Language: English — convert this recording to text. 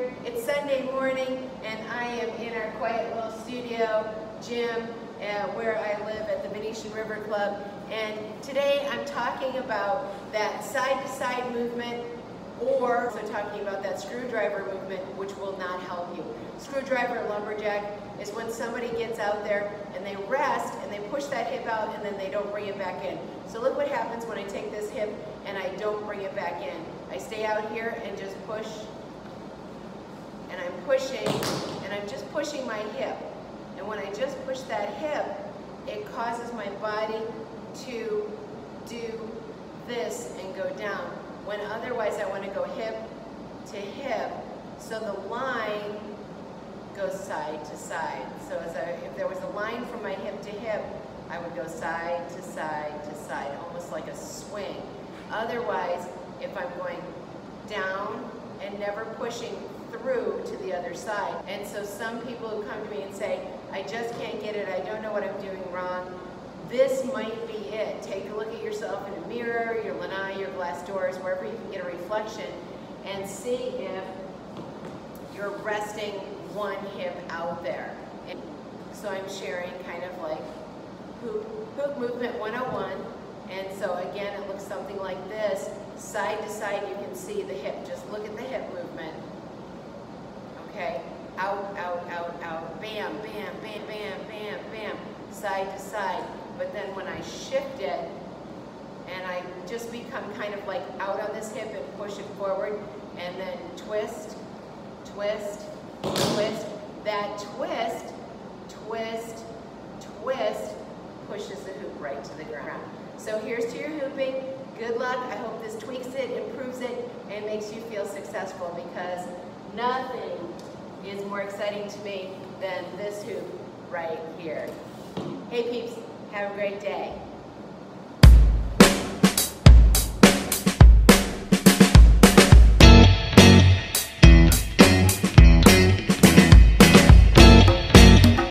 here. It's Sunday morning and I am in our quiet little studio gym where I live at the Venetian River Club. And today I'm talking about that side-to-side movement, or also talking about that screwdriver movement, which will not help you. Screwdriver lumberjack is when somebody gets out there and they rest and they push that hip out and then they don't bring it back in. So look what happens when I take this hip and I don't bring it back in. I stay out here and just push, and I'm pushing, and I'm just pushing my hip. And when I just push that hip, it causes my body to do this and go down. When otherwise I want to go hip to hip, so the line goes side to side. So if there was a line from my hip to hip, I would go side to side to side, almost like a swing. Otherwise, if I'm going down and never pushing through to the other side. And so some people who come to me and say, I just can't get it, I don't know what I'm doing wrong, this might be it. Take a look at yourself in a mirror, your lanai, your glass doors, wherever you can get a reflection, and see if you're resting one hip out there. And so I'm sharing kind of like hoop movement 101. And so again, it looks something like this. Side to side, you can see the hip. Just look at the hip movement. Okay, out, out, out, out, bam, bam, bam, bam, bam, bam, side to side. But then when I shift it, and I just become kind of like out on this hip and push it forward, and then twist, twist, twist. That twist, twist, twist, pushes the hoop right to the ground. So here's to your hooping. Good luck. I hope this tweaks it, improves it, and makes you feel successful, because nothing is more exciting to me than this hoop right here. Hey peeps, have a great day.